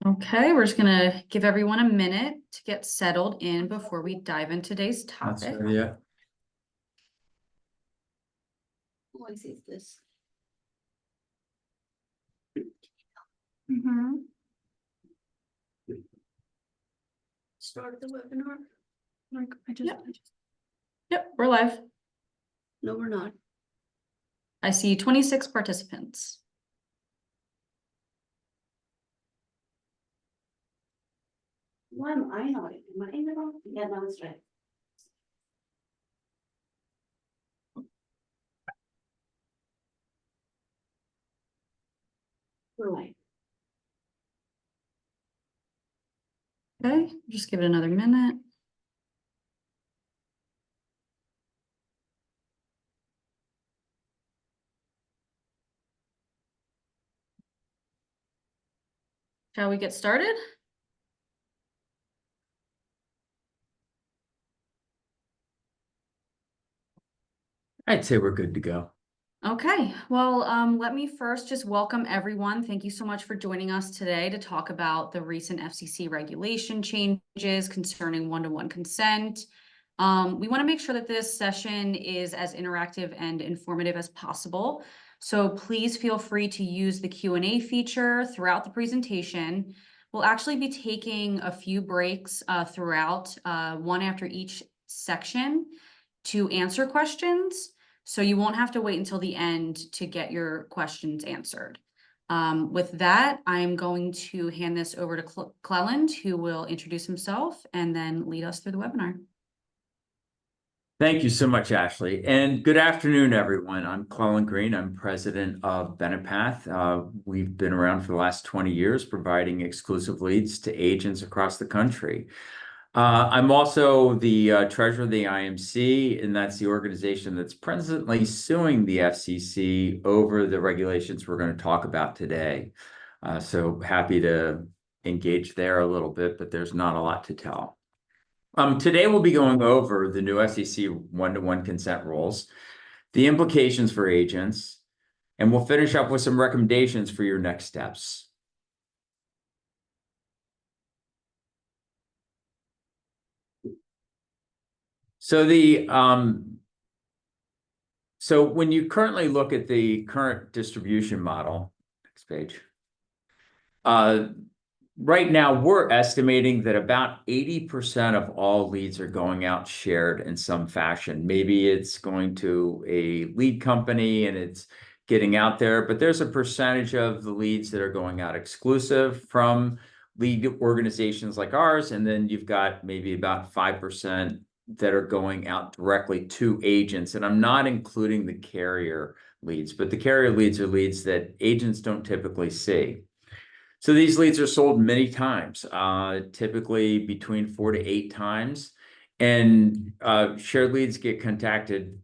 Okay, we're just gonna give everyone a minute to get settled in before we dive into today's topic. Yeah. Oh, I see this. Start the webinar. Like Yep, we're live. No, we're not. I see 26 participants. Why am I not? Am I in the wrong? Yeah, no, it's right. We're right. Okay, just give it another minute. Shall we get started? I'd say we're good to go. Okay, well, let me first just welcome everyone. Thank you so much for joining us today to talk about the recent FCC regulation changes concerning one-to-one consent. We want to make sure that this session is as interactive and informative as possible. So please feel free to use the Q&A feature throughout the presentation. We'll actually be taking a few breaks throughout, one after each section, to answer questions. So you won't have to wait until the end to get your questions answered. With that, I'm going to hand this over to Clelland, who will introduce himself and then lead us through the webinar. Thank you so much, Ashley. And good afternoon, everyone. I'm Clelland Green. I'm president of Benepath. We've been around for the last 20 years, providing exclusive leads to agents across the country. I'm also the treasurer of the IMC, and that's the organization that's presently suing the FCC over the regulations we're going to talk about today. So happy to engage there a little bit, but there's not a lot to tell. Today we'll be going over the new FCC one-to-one consent rules, the implications for agents, and we'll finish up with some recommendations for your next steps. So when you currently look at the current distribution model, next page, right now we're estimating that about 80% of all leads are going out shared in some fashion. Maybe it's going to a lead company and it's getting out there, but there's a percentage of the leads that are going out exclusive from lead organizations like ours, and then you've got maybe about 5% that are going out directly to agents. And I'm not including the carrier leads, but the carrier leads are leads that agents don't typically see. So these leads are sold many times, typically between 4 to 8 times. And shared leads get contacted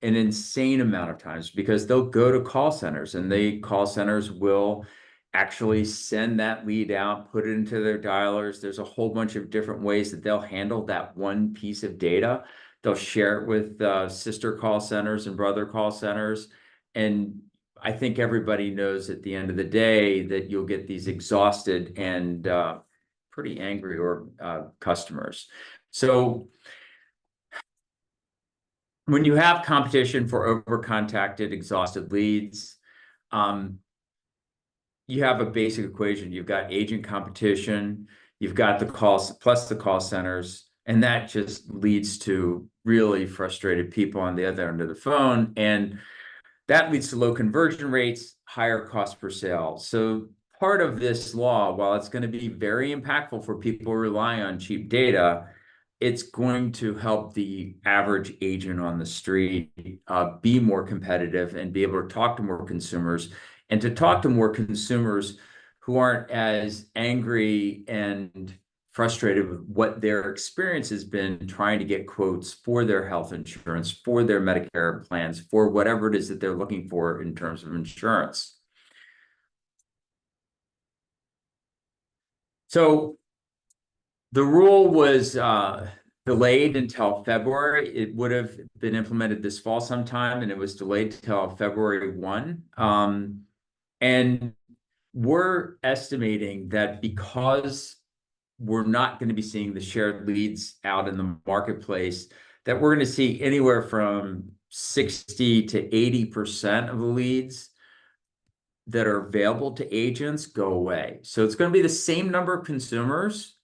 an insane amount of times because they'll go to call centers, and the call centers will actually send that lead out, put it into their dialers. There's a whole bunch of different ways that they'll handle that one piece of data. They'll share it with sister call centers and brother call centers. And I think everybody knows at the end of the day that you'll get these exhausted and pretty angry customers. So when you have competition for over-contacted, exhausted leads, you have a basic equation. You've got agent competition, you've got the calls plus the call centers, and that just leads to really frustrated people on the other end of the phone. And that leads to low conversion rates, higher cost per sale. So part of this law, while it's going to be very impactful for people who rely on cheap data, it's going to help the average agent on the street be more competitive and be able to talk to more consumers, and to talk to more consumers who aren't as angry and frustrated with what their experience has been trying to get quotes for their health insurance, for their Medicare plans, for whatever it is that they're looking for in terms of insurance. So the rule was delayed until February. It would have been implemented this fall sometime, and it was delayed until February 1. And we're estimating that because we're not going to be seeing the shared leads out in the marketplace, that we're going to see anywhere from 60 to 80% of the leads that are available to agents go away. So it's going to be the same number of consumers.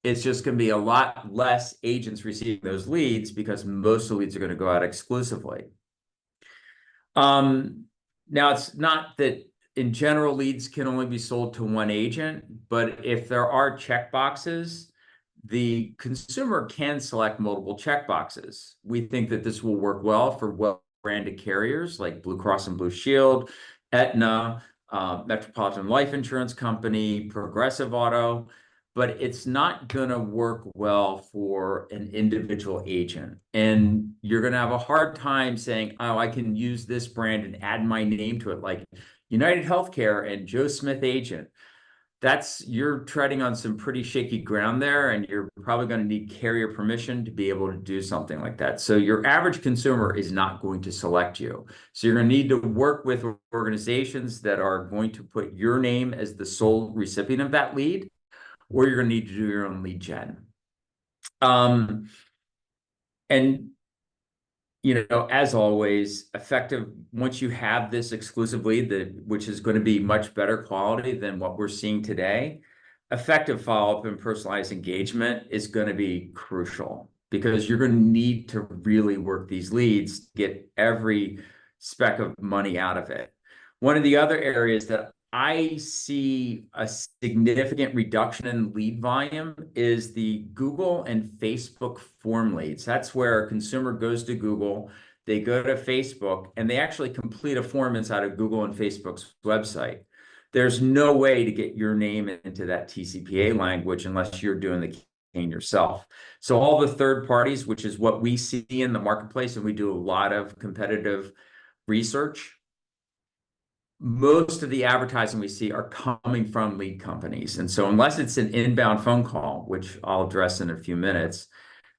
It's just going to be a lot less agents receiving those leads because most of the leads are going to go out exclusively. Now, it's not that in general leads can only be sold to one agent, but if there are check boxes, the consumer can select multiple check boxes. We think that this will work well for well-branded carriers like Blue Cross and Blue Shield, Aetna, Metropolitan Life Insurance Company, Progressive Auto, but it's not going to work well for an individual agent. And you're going to have a hard time saying, oh, I can use this brand and add my name to it, like United Healthcare and Joe Smith agent. You're treading on some pretty shaky ground there, and you're probably going to need carrier permission to be able to do something like that. So your average consumer is not going to select you. So you're going to need to work with organizations that are going to put your name as the sole recipient of that lead, or you're going to need to do your own lead gen. And as always, effective once you have this exclusive lead, which is going to be much better quality than what we're seeing today, effective follow-up and personalized engagement is going to be crucial because you're going to need to really work these leads to get every speck of money out of it. One of the other areas that I see a significant reduction in lead volume is the Google and Facebook form leads. That's where a consumer goes to Google, they go to Facebook, and they actually complete a form inside of Google and Facebook's website. There's no way to get your name into that TCPA language unless you're doing the campaign yourself. So all the third parties, which is what we see in the marketplace, and we do a lot of competitive research, most of the advertising we see are coming from lead companies. And so unless it's an inbound phone call, which I'll address in a few minutes,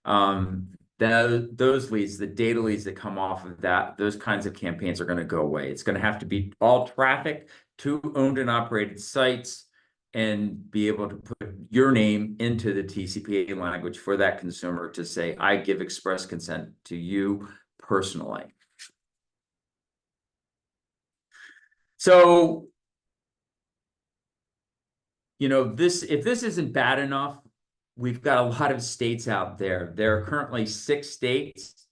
those leads, the data leads that come off of that, those kinds of campaigns are going to go away. It's going to have to be all traffic to owned and operated sites and be able to put your name into the TCPA language for that consumer to say, I give express consent to you personally. So, if this isn't bad enough, we've got a lot of states out there. There are currently 6 states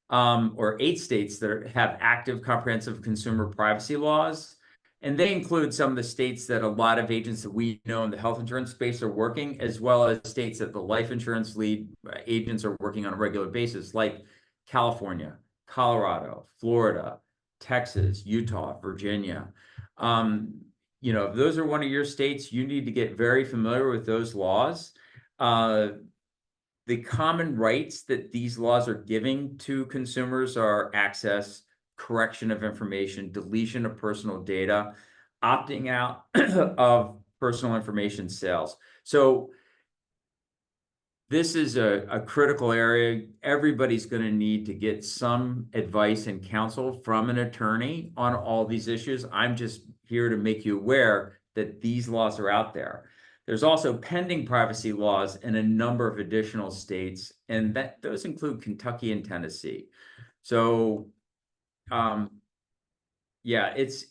or 8 states that have active comprehensive consumer privacy laws. And they include some of the states that a lot of agents that we know in the health insurance space are working, as well as states that the life insurance lead agents are working on a regular basis, like California, Colorado, Florida, Texas, Utah, Virginia. If those are one of your states, you need to get very familiar with those laws. The common rights that these laws are giving to consumers are access, correction of information, deletion of personal data, opting out of personal information sales. So this is a critical area. Everybody's going to need to get some advice and counsel from an attorney on all these issues. I'm just here to make you aware that these laws are out there. There's also pending privacy laws in a number of additional states, and those include Kentucky and Tennessee. So, yeah, it's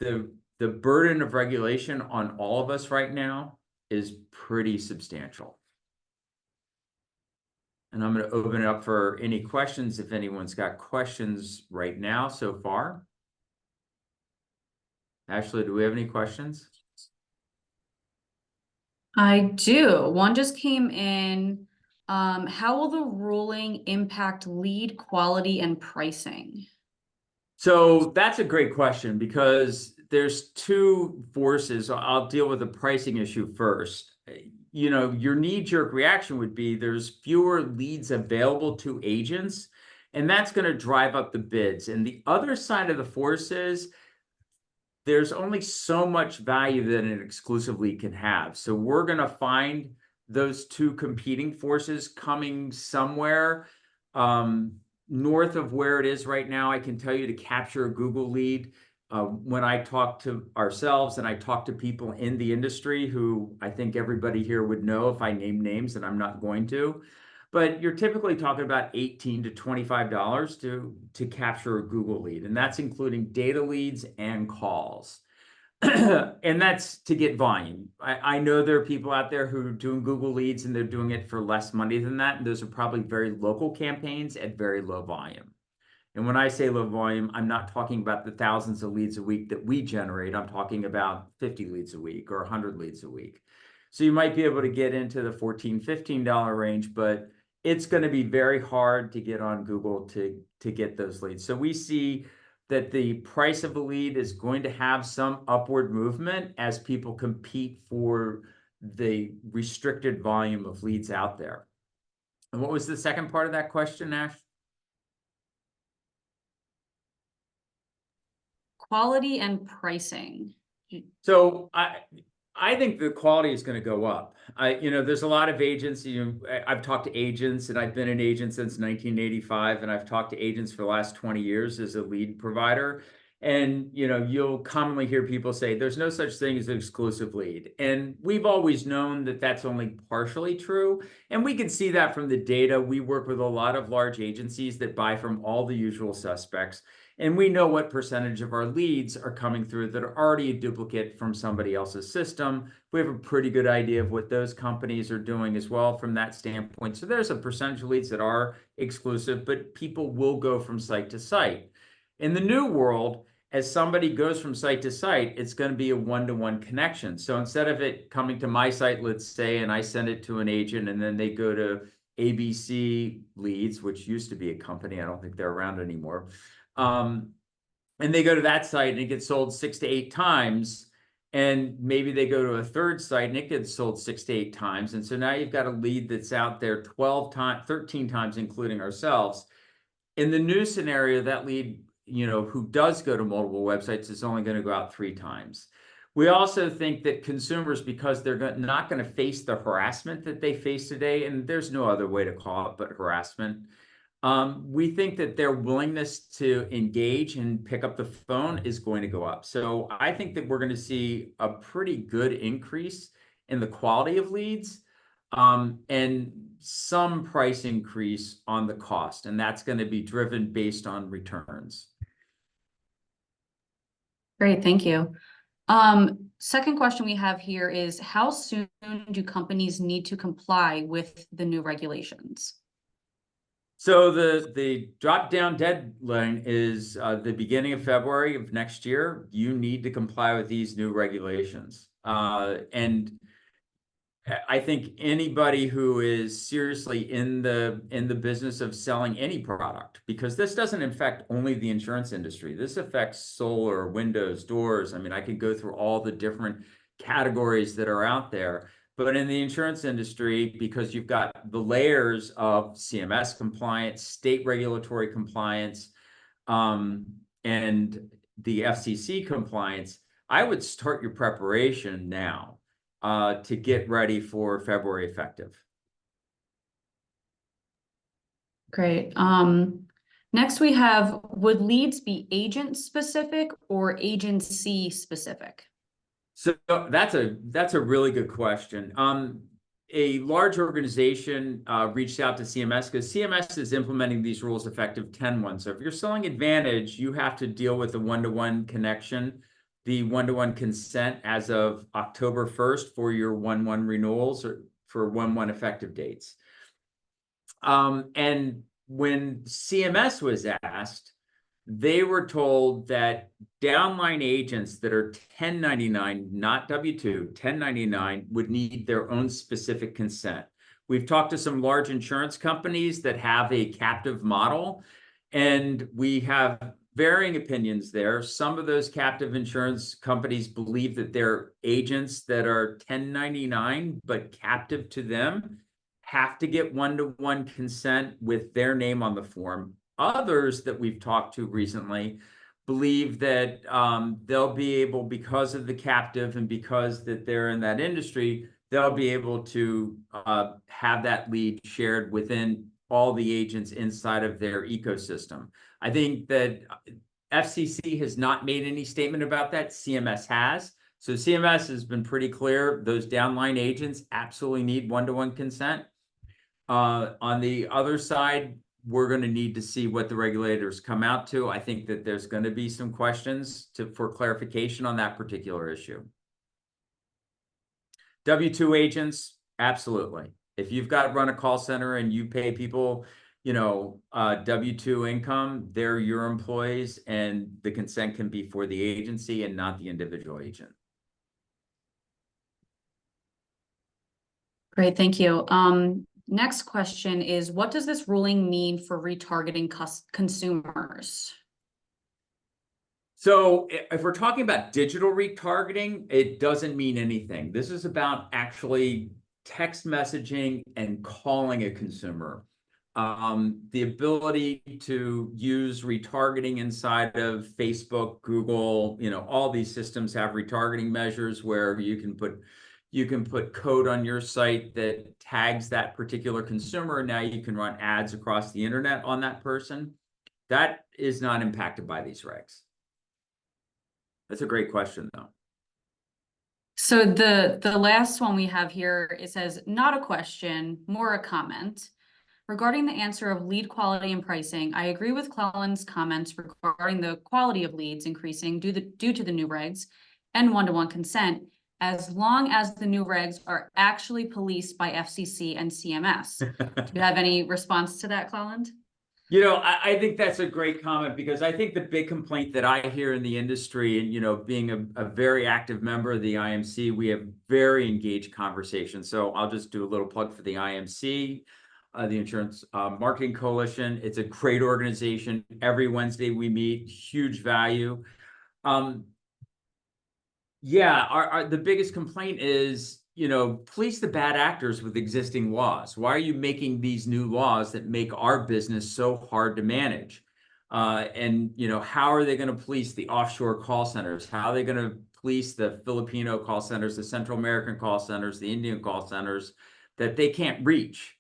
the burden of regulation on all of us right now is pretty substantial. And I'm going to open it up for any questions if anyone's got questions right now so far. Ashley, do we have any questions? I do. One just came in. How will the ruling impact lead quality and pricing? So that's a great question because there's 2 forces. I'll deal with the pricing issue first. Your knee-jerk reaction would be there's fewer leads available to agents, and that's going to drive up the bids. And the other side of the force is there's only so much value that an exclusive lead can have. So we're going to find those 2 competing forces coming somewhere north of where it is right now. I can tell you to capture a Google lead, when I talk to ourselves and I talk to people in the industry who I think everybody here would know if I name names, and I'm not going to, but you're typically talking about $18 to $25 to capture a Google lead, and that's including data leads and calls. And that's to get volume. I know there are people out there who are doing Google leads and they're doing it for less money than that. And those are probably very local campaigns at very low volume. And when I say low volume, I'm not talking about the thousands of leads a week that we generate. I'm talking about 50 leads a week or 100 leads a week. So you might be able to get into the $14, $15 range, but it's going to be very hard to get on Google to get those leads. So we see that the price of a lead is going to have some upward movement as people compete for the restricted volume of leads out there. And what was the second part of that question, Ash? Quality and pricing. So I think the quality is going to go up. There's a lot of agents. I've talked to agents, and I've been an agent since 1985, and I've talked to agents for the last 20 years as a lead provider. And you'll commonly hear people say there's no such thing as an exclusive lead. And we've always known that that's only partially true. And we can see that from the data. We work with a lot of large agencies that buy from all the usual suspects. And we know what percentage of our leads are coming through that are already a duplicate from somebody else's system. We have a pretty good idea of what those companies are doing as well from that standpoint. So there's a percentage of leads that are exclusive, but people will go from site to site. In the new world, as somebody goes from site to site, it's going to be a one-to-one connection. So instead of it coming to my site, let's say, and I send it to an agent, and then they go to ABC Leads, which used to be a company. I don't think they're around anymore. And they go to that site and it gets sold 6 to 8 times. And maybe they go to a third site and it gets sold 6 to 8 times. And so now you've got a lead that's out there 12 times, 13 times, including ourselves. In the new scenario, that lead, who does go to multiple websites is only going to go out 3 times. We also think that consumers, because they're not going to face the harassment that they face today, and there's no other way to call it but harassment, we think that their willingness to engage and pick up the phone is going to go up. So I think that we're going to see a pretty good increase in the quality of leads, and some price increase on the cost. And that's going to be driven based on returns. Great, thank you. Second question we have here is, how soon do companies need to comply with the new regulations? So the drop-down deadline is the beginning of February of next year. You need to comply with these new regulations. And I think anybody who is seriously in the business of selling any product, because this doesn't affect only the insurance industry. This affects solar, windows, doors. I mean, I could go through all the different categories that are out there. But in the insurance industry, because you've got the layers of CMS compliance, state regulatory compliance, and the FCC compliance, I would start your preparation now to get ready for February effective. Great. Next we have, would leads be agent specific or agency specific? So that's a really good question. A large organization reached out to CMS because CMS is implementing these rules effective 10/1. So if you're selling Advantage, you have to deal with the one-to-one connection, the one-to-one consent as of October 1st for your 1/1 renewals or for 1/1 effective dates. And when CMS was asked, they were told that downline agents that are 1099, not W-2, 1099, would need their own specific consent. We've talked to some large insurance companies that have a captive model, and we have varying opinions there. Some of those captive insurance companies believe that their agents that are 1099 but captive to them have to get one-to-one consent with their name on the form. Others that we've talked to recently believe that they'll be able, because of the captive and because that they're in that industry, they'll be able to have that lead shared within all the agents inside of their ecosystem. I think that FCC has not made any statement about that. CMS has. So CMS has been pretty clear. Those downline agents absolutely need one-to-one consent. On the other side, we're going to need to see what the regulators come out to. I think that there's going to be some questions for clarification on that particular issue. W-2 agents, absolutely. If you've got run a call center and you pay people, W-2 income, they're your employees, and the consent can be for the agency and not the individual agent. Great, thank you. Next question is, what does this ruling mean for retargeting consumers? So if we're talking about digital retargeting, it doesn't mean anything. This is about actually text messaging and calling a consumer. The ability to use retargeting inside of Facebook, Google, all these systems have retargeting measures where you can put code on your site that tags that particular consumer. Now you can run ads across the internet on that person. That is not impacted by these regs. That's a great question, though. So the last one we have here, it says, not a question, more a comment. Regarding the answer of lead quality and pricing, I agree with Clelland's comments regarding the quality of leads increasing due to the new regs and one-to-one consent, as long as the new regs are actually policed by FCC and CMS. Do you have any response to that, Clelland? I think that's a great comment, because I think the big complaint that I hear in the industry, and being a very active member of the IMC, we have very engaged conversations. So I'll just do a little plug for the IMC, the Insurance Marketing Coalition. It's a great organization. Every Wednesday we meet, huge value. The biggest complaint is, police the bad actors with existing laws. Why are you making these new laws that make our business so hard to manage? And how are they going to police the offshore call centers? How are they going to police the Filipino call centers, the Central American call centers, the Indian call centers that they can't reach?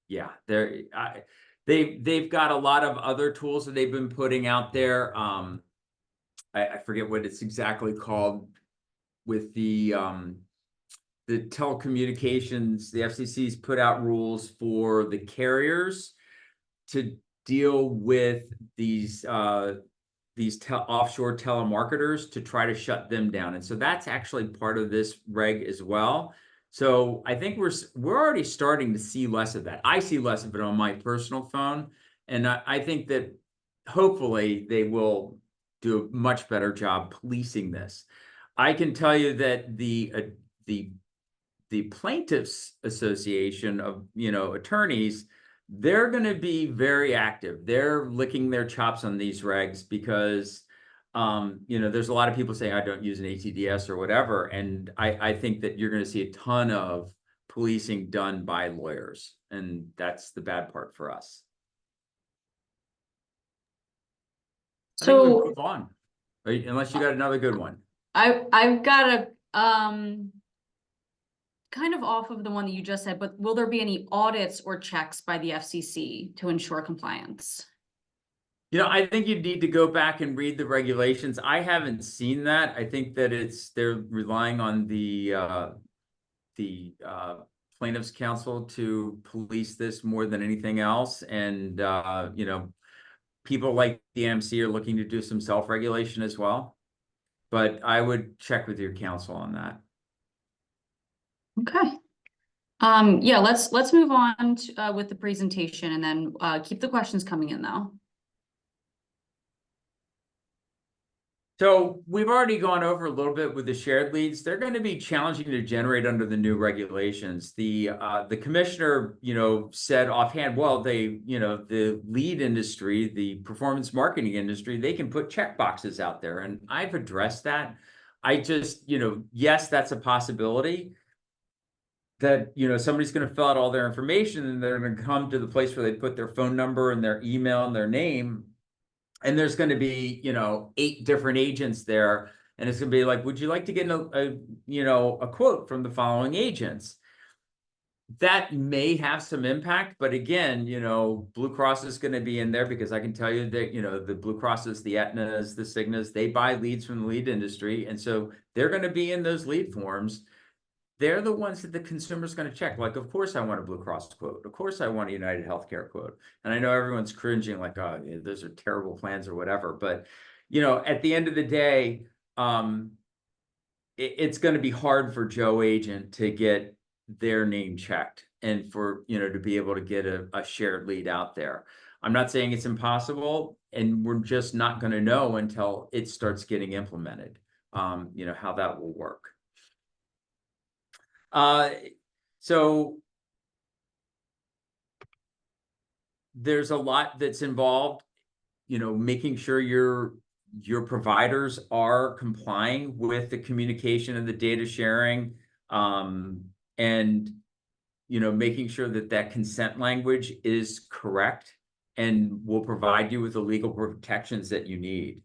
Yeah, they've got a lot of other tools that they've been putting out there. I forget what it's exactly called with the telecommunications. The FCC's put out rules for the carriers to deal with these offshore telemarketers to try to shut them down. And so that's actually part of this reg as well. So I think we're already starting to see less of that. I see less of it on my personal phone. And I think that hopefully they will do a much better job policing this. I can tell you that the plaintiffs association of attorneys, they're going to be very active. They're licking their chops on these regs because there's a lot of people saying I don't use an ATDS or whatever, and I think that you're going to see a ton of policing done by lawyers, and that's the bad part for us. I think we So move on, unless you got another good one. I've got a kind of off of the one that you just said, but will there be any audits or checks by the FCC to ensure compliance? I think you need to go back and read the regulations. I haven't seen that. I think that they're relying on the plaintiffs' counsel to police this more than anything else. And people like the AMC are looking to do some self-regulation as well. But I would check with your counsel on that. Okay. Yeah, let's move on to, with the presentation, and then keep the questions coming in though. So we've already gone over a little bit with the shared leads. They're going to be challenging to generate under the new regulations. The commissioner, said offhand, well, the lead industry, the performance marketing industry, they can put check boxes out there. And I've addressed that. I just, yes, that's a possibility that, somebody's going to fill out all their information and they're going to come to the place where they put their phone number and their email and their name. And there's going to be, 8 different agents there. And it's going to be like, would you like to get a quote from the following agents? that may have some impact, but again, Blue Cross is going to be in there because I can tell you that, the Blue Crosses, the Aetnas, the Cignas, they buy leads from the lead industry. And so they're going to be in those lead forms. They're the ones that the consumer's going to check. Like, of course I want a Blue Cross quote. Of course I want a United Healthcare quote. And I know everyone's cringing like, oh, those are terrible plans or whatever. But, at the end of the day, it's going to be hard for Joe Agent to get their name checked and for, to be able to get a shared lead out there. I'm not saying it's impossible, and we're just not going to know until it starts getting implemented, how that will work. So there's a lot that's involved, making sure your providers are complying with the communication and the data sharing, and making sure that that consent language is correct and will provide you with the legal protections that you need.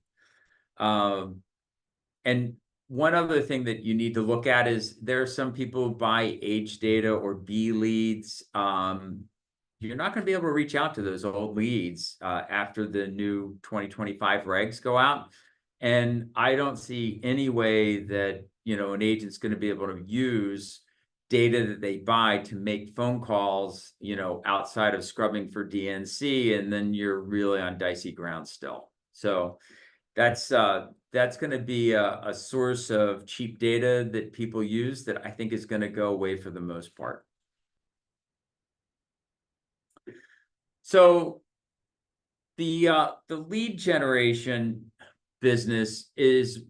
And one other thing that you need to look at is there are some people who buy age data or B leads. You're not going to be able to reach out to those old leads after the new 2025 regs go out. And I don't see any way that, an agent's going to be able to use data that they buy to make phone calls, outside of scrubbing for DNC, and then you're really on dicey ground still. So that's going to be a source of cheap data that people use that I think is going to go away for the most part. So the lead generation business is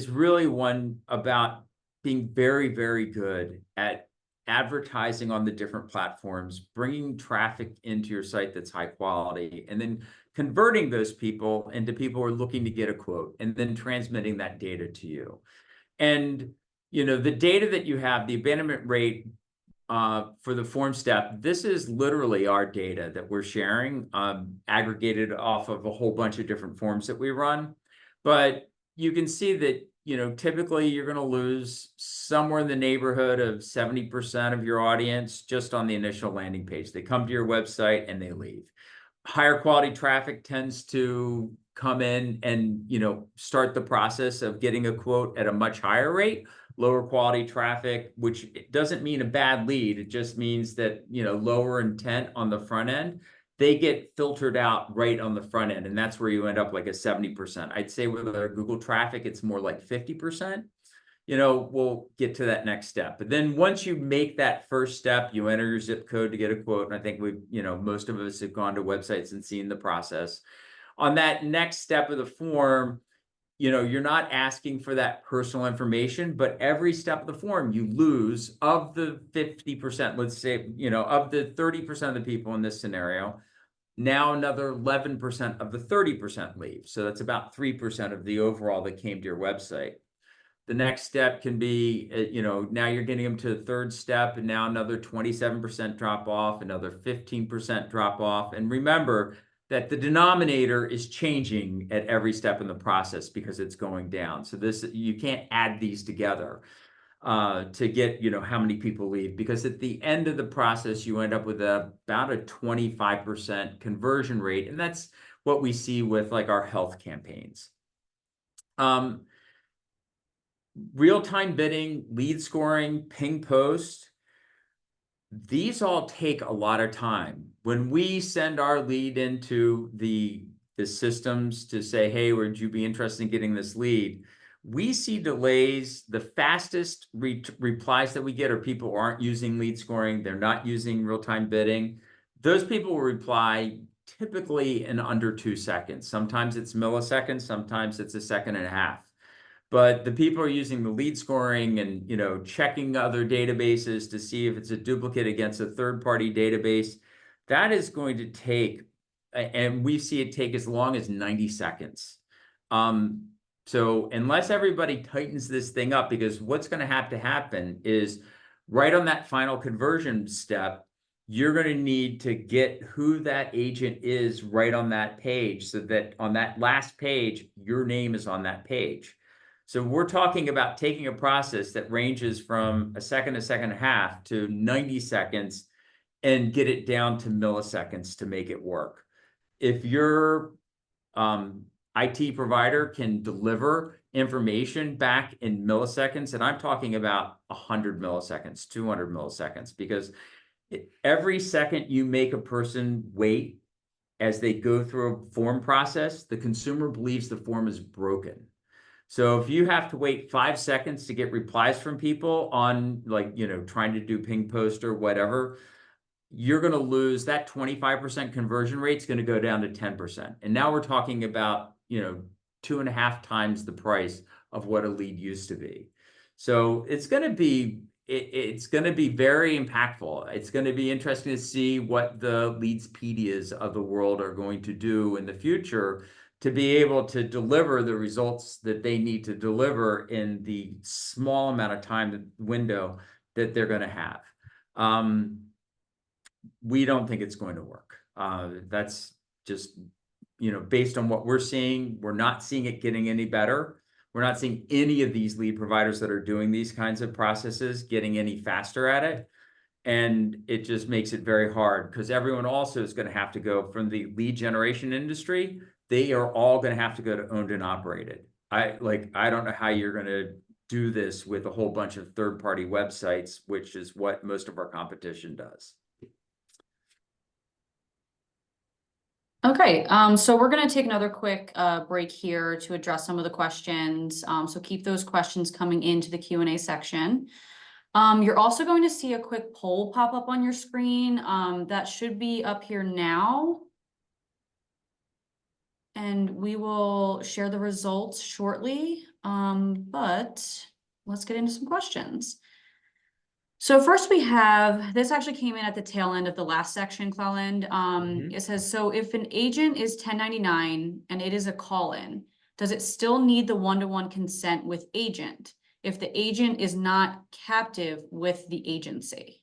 really one about being very, very good at advertising on the different platforms, bringing traffic into your site that's high quality, and then converting those people into people who are looking to get a quote, and then transmitting that data to you. And, the data that you have, the abandonment rate for the form step, this is literally our data that we're sharing, aggregated off of a whole bunch of different forms that we run. But you can see that, typically you're going to lose somewhere in the neighborhood of 70% of your audience just on the initial landing page. They come to your website and they leave. Higher quality traffic tends to come in and, start the process of getting a quote at a much higher rate. Lower quality traffic, which doesn't mean a bad lead. It just means that, lower intent on the front end, they get filtered out right on the front end. And that's where you end up like a 70%. I'd say with our Google traffic, it's more like 50%. We'll get to that next step. But then once you make that first step, you enter your zip code to get a quote. And I think most of us have gone to websites and seen the process. On that next step of the form, you're not asking for that personal information, but every step of the form you lose of the 50%, let's say, of the 30% of the people in this scenario, now another 11% of the 30% leave. So that's about 3% of the overall that came to your website. The next step can be, now you're getting them to the third step, and now another 27% drop off, another 15% drop off. And remember that the denominator is changing at every step in the process because it's going down. So you can't add these together to get, how many people leave, because at the end of the process, you end up with about a 25% conversion rate. And that's what we see with like our health campaigns. Real-time bidding, lead scoring, ping post, these all take a lot of time. When we send our lead into the systems to say, hey, would you be interested in getting this lead? We see delays. The fastest replies that we get are people who aren't using lead scoring. They're not using real-time bidding. Those people will reply typically in under 2 seconds. Sometimes it's milliseconds, sometimes it's a second and a half. But the people are using the lead scoring and, checking other databases to see if it's a duplicate against a third-party database. That is going to take, and we see it take as long as 90 seconds. So unless everybody tightens this thing up, because what's going to have to happen is right on that final conversion step, you're going to need to get who that agent is right on that page so that on that last page, your name is on that page. So we're talking about taking a process that ranges from a second and a half to 90 seconds and get it down to milliseconds to make it work. If your IT provider can deliver information back in milliseconds, and I'm talking about 100 milliseconds, 200 milliseconds, because every second you make a person wait as they go through a form process, the consumer believes the form is broken. So if you have to wait 5 seconds to get replies from people on, like, trying to do ping post or whatever, you're going to lose that 25% conversion rate is going to go down to 10%. And now we're talking about, 2.5 times the price of what a lead used to be. So it's going to be very impactful. It's going to be interesting to see what the Leadspedias of the world are going to do in the future to be able to deliver the results that they need to deliver in the small amount of time window that they're going to have. We don't think it's going to work. That's just, based on what we're seeing, we're not seeing it getting any better. We're not seeing any of these lead providers that are doing these kinds of processes getting any faster at it. And it just makes it very hard because everyone also is going to have to go from the lead generation industry. They are all going to have to go to owned and operated. I don't know how you're going to do this with a whole bunch of third-party websites, which is what most of our competition does. Okay, so we're going to take another quick break here to address some of the questions. So keep those questions coming into the Q&A section. You're also going to see a quick poll pop up on your screen. That should be up here now. And we will share the results shortly. But let's get into some questions. So first we have, this actually came in at the tail end of the last section, Clelland. It says, so if an agent is 1099 and it is a call-in, does it still need the one-to-one consent with agent if the agent is not captive with the agency?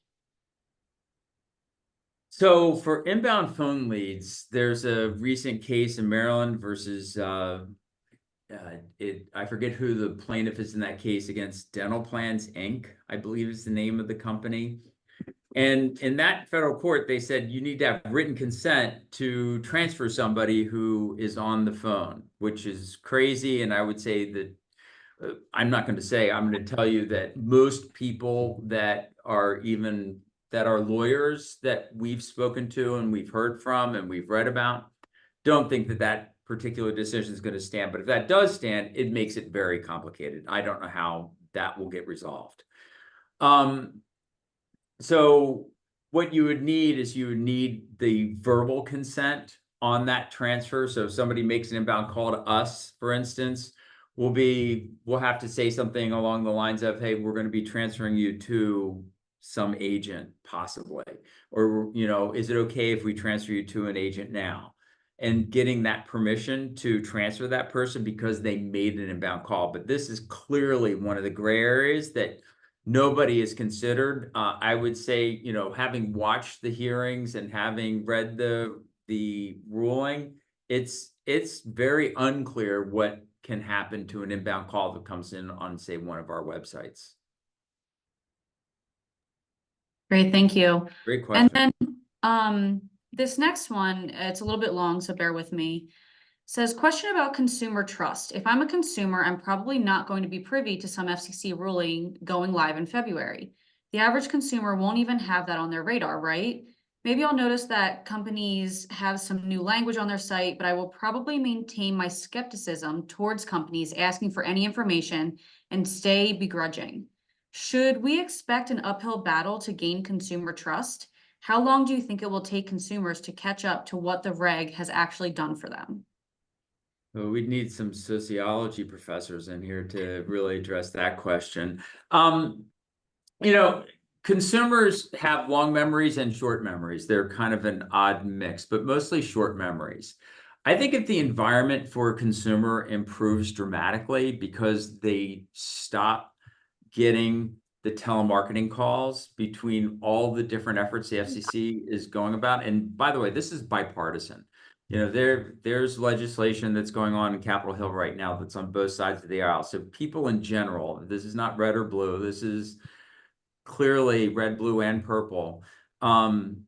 So for inbound phone leads, there's a recent case in Maryland versus I forget who the plaintiff is in that case, against Dental Plans Inc., I believe is the name of the company. And in that federal court, they said you need to have written consent to transfer somebody who is on the phone, which is crazy. And I would say that I'm going to tell you that most people that are lawyers that we've spoken to and we've heard from and we've read about don't think that that particular decision is going to stand. But if that does stand, it makes it very complicated. I don't know how that will get resolved. So what you would need is the verbal consent on that transfer. So if somebody makes an inbound call to us, for instance, we'll have to say something along the lines of, hey, we're going to be transferring you to some agent possibly, or, is it okay if we transfer you to an agent now? And getting that permission to transfer that person because they made an inbound call. But this is clearly one of the gray areas that nobody has considered. I would say, having watched the hearings and having read the ruling, it's very unclear what can happen to an inbound call that comes in on, say, one of our websites. Great, thank you. Great question. And then this next one, it's a little bit long, so bear with me. Says, question about consumer trust. If I'm a consumer, I'm probably not going to be privy to some FCC ruling going live in February. The average consumer won't even have that on their radar, right? Maybe I'll notice that companies have some new language on their site, but I will probably maintain my skepticism towards companies asking for any information and stay begrudging. Should we expect an uphill battle to gain consumer trust? How long do you think it will take consumers to catch up to what the reg has actually done for them? Well, we'd need some sociology professors in here to really address that question. Consumers have long memories and short memories. They're kind of an odd mix, but mostly short memories. I think if the environment for a consumer improves dramatically because they stop getting the telemarketing calls between all the different efforts the FCC is going about. And by the way, this is bipartisan. there's legislation that's going on in Capitol Hill right now that's on both sides of the aisle. So people in general, this is not red or blue. This is clearly red, blue, and purple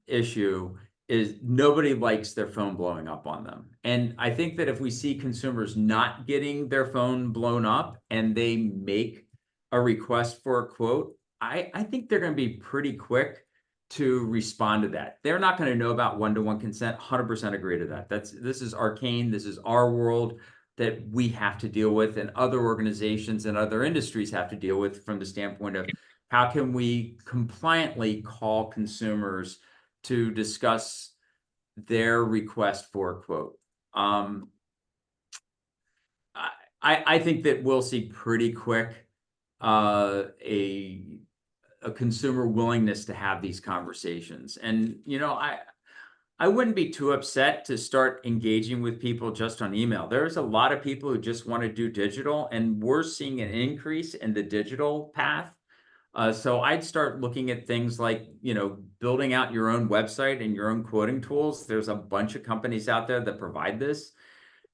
issue is nobody likes their phone blowing up on them. And I think that if we see consumers not getting their phone blown up and they make a request for a quote, I think they're going to be pretty quick to respond to that. They're not going to know about one-to-one consent. 100% agree to that. This is arcane. This is our world that we have to deal with, and other organizations and other industries have to deal with from the standpoint of how can we compliantly call consumers to discuss their request for a quote. I think that we'll see pretty quick a consumer willingness to have these conversations. And, I wouldn't be too upset to start engaging with people just on email. There's a lot of people who just want to do digital, and we're seeing an increase in the digital path. So I'd start looking at things like, building out your own website and your own quoting tools. There's a bunch of companies out there that provide this.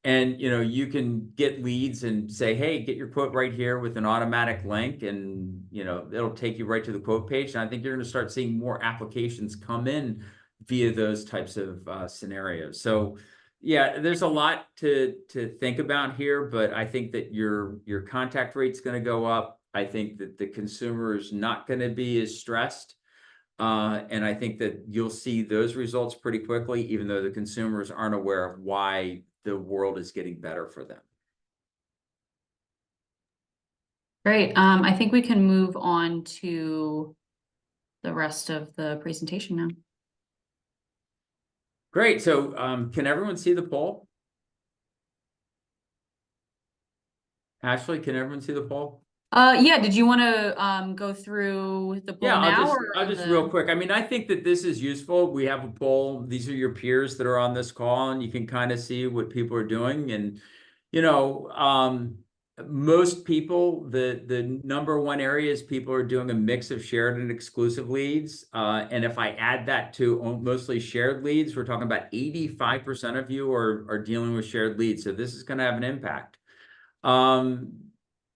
And, you can get leads and say, hey, get your quote right here with an automatic link, and, it'll take you right to the quote page. And I think you're going to start seeing more applications come in via those types of scenarios. So yeah, there's a lot to think about here, but I think that your contact rate's going to go up. I think that the consumer is not going to be as stressed. And I think that you'll see those results pretty quickly, even though the consumers aren't aware of why the world is getting better for them. Great. I think we can move on to the rest of the presentation now. Great. So can everyone see the poll? Ashley, can everyone see the poll? Yeah, did you want to go through the poll Yeah, now? I'll just real quick. I mean, I think that this is useful. We have a poll. These are your peers that are on this call, and you can kind of see what people are doing. And, most people, the number one area is people are doing a mix of shared and exclusive leads. And if I add that to mostly shared leads, we're talking about 85% of you are dealing with shared leads. So this is going to have an impact.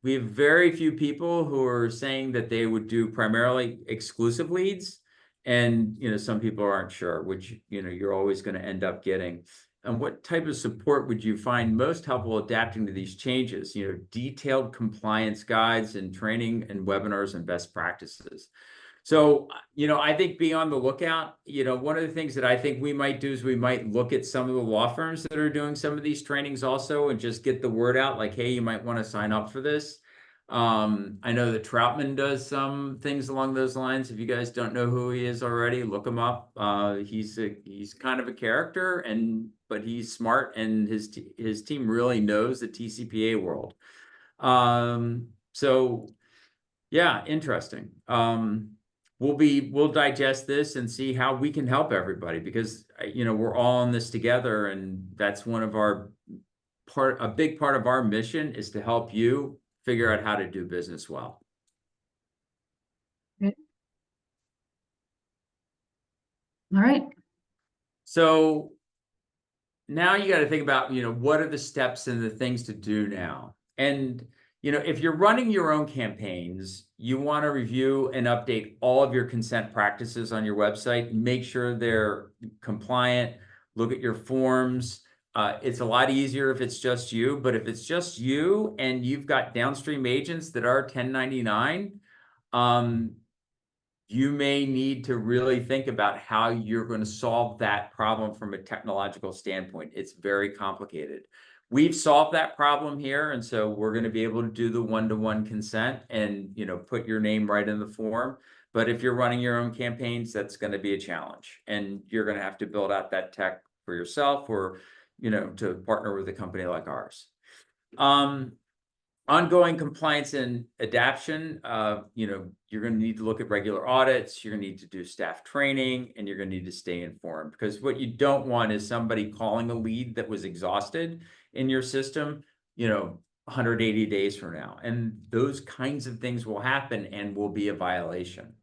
We have very few people who are saying that they would do primarily exclusive leads. And, some people aren't sure, which, you're always going to end up getting. And what type of support would you find most helpful adapting to these changes? Detailed compliance guides and training and webinars and best practices. So, I think be on the lookout. One of the things that I think we might do is we might look at some of the law firms that are doing some of these trainings also, and just get the word out like, hey, you might want to sign up for this. I know that Troutman does some things along those lines. If you guys don't know who he is already, look him up. He's kind of a character, but he's smart, and his team really knows the TCPA world. So yeah, interesting. We'll digest this and see how we can help everybody, because we're all in this together, and that's one of a big part of our mission is to help you figure out how to do business well. All right. So now you got to think about, what are the steps and the things to do now? And, if you're running your own campaigns, you want to review and update all of your consent practices on your website, make sure they're compliant, look at your forms. It's a lot easier if it's just you, but if it's just you and you've got downstream agents that are 1099, you may need to really think about how you're going to solve that problem from a technological standpoint. It's very complicated. We've solved that problem here, and so we're going to be able to do the one-to-one consent and, put your name right in the form. But if you're running your own campaigns, that's going to be a challenge, and you're going to have to build out that tech for yourself, or to partner with a company like ours. Ongoing compliance and adaptation, you're going to need to look at regular audits, you're going to need to do staff training, and you're going to need to stay informed, because what you don't want is somebody calling a lead that was exhausted in your system, 180 days from now. And those kinds of things will happen and will be a violation.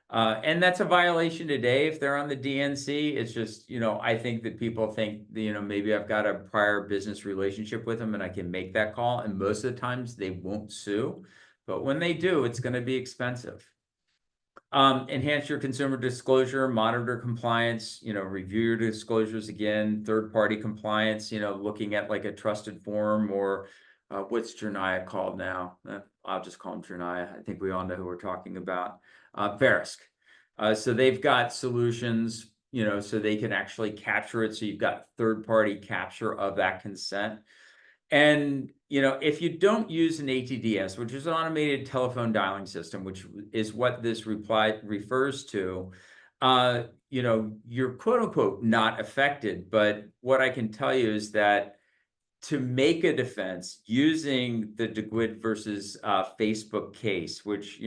And that's a violation today if they're on the DNC. It's just, I think that people think, maybe I've got a prior business relationship with them and I can make that call. And most of the times they won't sue. But when they do, it's going to be expensive. Enhance your consumer disclosure, monitor compliance, review your disclosures again, third-party compliance, looking at like a trusted forum or what's Jernaya called now? I'll just call them Jernaya. I think we all know who we're talking about. Verisk. So they've got solutions, so they can actually capture it. So you've got third-party capture of that consent. And, if you don't use an ATDS, which is an automated telephone dialing system, which is what this reply refers to, you're quote unquote not affected. But what I can tell you is that to make a defense using the DeGuid versus Facebook case, which,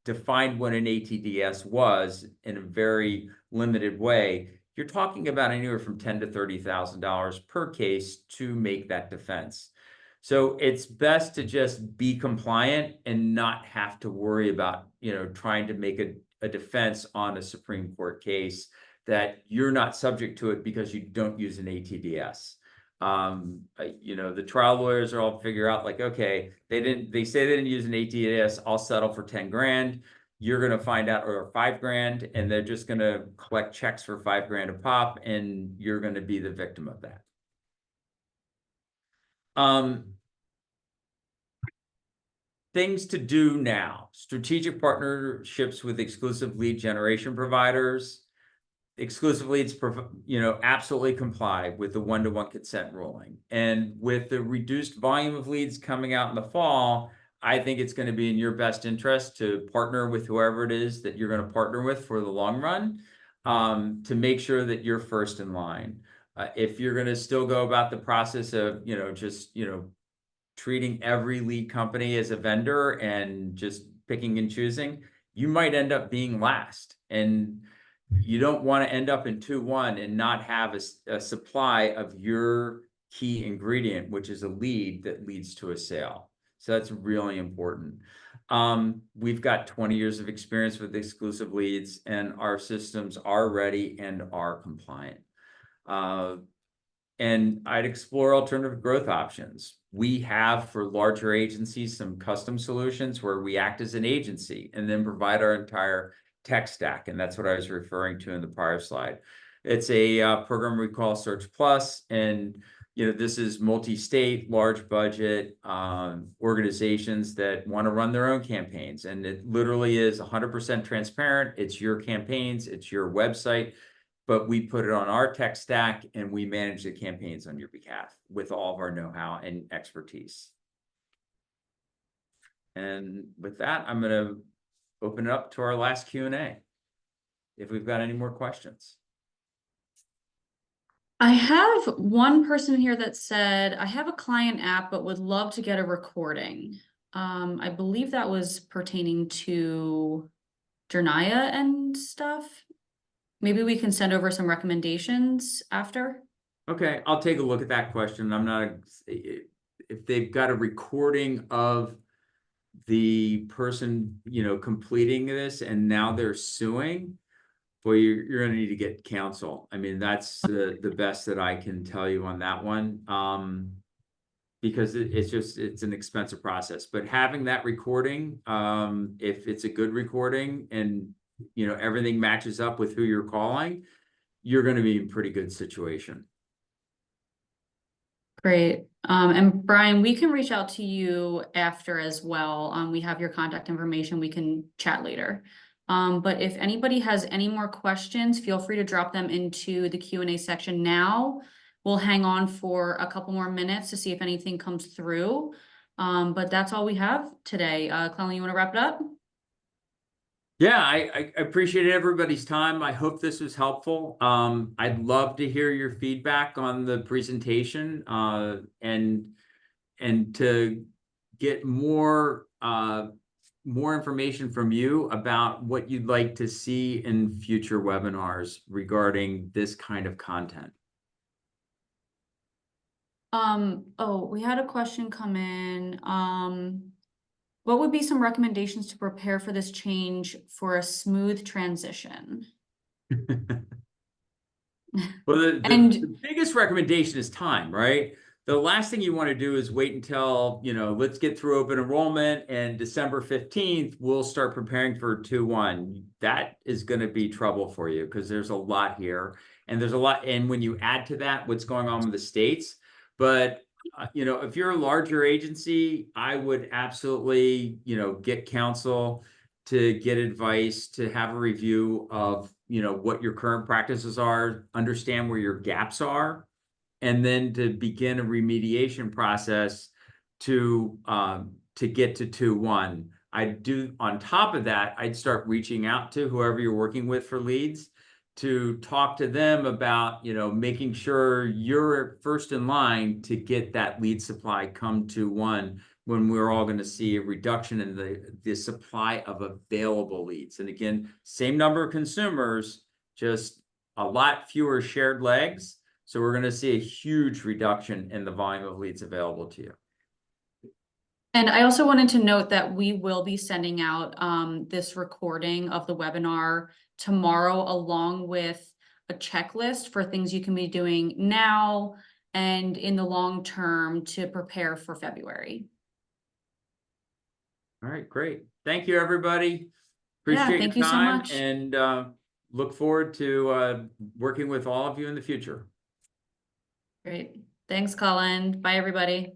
defined what an ATDS was in a very limited way, you're talking about anywhere from $10,000 to $30,000 per case to make that defense. So it's best to just be compliant and not have to worry about, trying to make a defense on a Supreme Court case that you're not subject to it because you don't use an ATDS. The trial lawyers are all figure out like, okay, they say they didn't use an ATDS, I'll settle for 10 grand. You're going to find out, or 5 grand, and they're just going to collect checks for 5 grand a pop, and you're going to be the victim of that. Things to do now: strategic partnerships with exclusive lead generation providers. Exclusive leads, absolutely comply with the 1-to-1 consent ruling. And with the reduced volume of leads coming out in the fall, I think it's going to be in your best interest to partner with whoever it is that you're going to partner with for the long run, to make sure that you're first in line. If you're going to still go about the process of, treating every lead company as a vendor and just picking and choosing, you might end up being last. And you don't want to end up in 2-1 and not have a supply of your key ingredient, which is a lead that leads to a sale. So that's really important. We've got 20 years of experience with exclusive leads, and our systems are ready and are compliant. And I'd explore alternative growth options. We have, for larger agencies, some custom solutions where we act as an agency and then provide our entire tech stack. And that's what I was referring to in the prior slide. It's a program we call Search Plus. And, this is multi-state, large budget organizations that want to run their own campaigns. And it literally is 100% transparent. It's your campaigns, it's your website, but we put it on our tech stack and we manage the campaigns on your behalf with all of our know-how and expertise. And with that, I'm going to open it up to our last Q&A, if we've got any more questions. I have one person here that said, I have a client app, but would love to get a recording. I believe that was pertaining to Jernaya and stuff. Maybe we can send over some recommendations after. Okay, I'll take a look at that question. I'm not, if they've got a recording of the person, completing this and now they're suing, boy, you're going to need to get counsel. I mean, that's the best that I can tell you on that one. Because it's an expensive process, but having that recording, if it's a good recording and, everything matches up with who you're calling, you're going to be in a pretty good situation. Great. And Brian, we can reach out to you after as well. We have your contact information. We can chat later. But if anybody has any more questions, feel free to drop them into the Q&A section now. We'll hang on for a couple more minutes to see if anything comes through. But that's all we have today. Clelland, you want to wrap it up? Yeah, I appreciate everybody's time. I hope this was helpful. I'd love to hear your feedback on the presentation, and to get more information from you about what you'd like to see in future webinars regarding this kind of content. Oh, we had a question come in. What would be some recommendations to prepare for this change for a smooth transition? Well, And the biggest recommendation is time, right? The last thing you want to do is wait until, let's get through open enrollment and December 15th, we'll start preparing for 2-1. That is going to be trouble for you because there's a lot here and there's a lot. And when you add to that, what's going on with the states, but if you're a larger agency, I would absolutely, get counsel, to get advice, to have a review of, what your current practices are, understand where your gaps are, and then to begin a remediation process to get to 2-1. On top of that, I'd start reaching out to whoever you're working with for leads to talk to them about, making sure you're first in line to get that lead supply come 2-1 when we're all going to see a reduction in the supply of available leads. And again, same number of consumers, just a lot fewer shared legs. So we're going to see a huge reduction in the volume of leads available to you. And I also wanted to note that we will be sending out this recording of the webinar tomorrow, along with a checklist for things you can be doing now and in the long term to prepare for February. All right, great. Thank you, everybody. Appreciate thank your you so time much. and look forward to working with all of you in the future. Great. Thanks, Colin. Bye, everybody.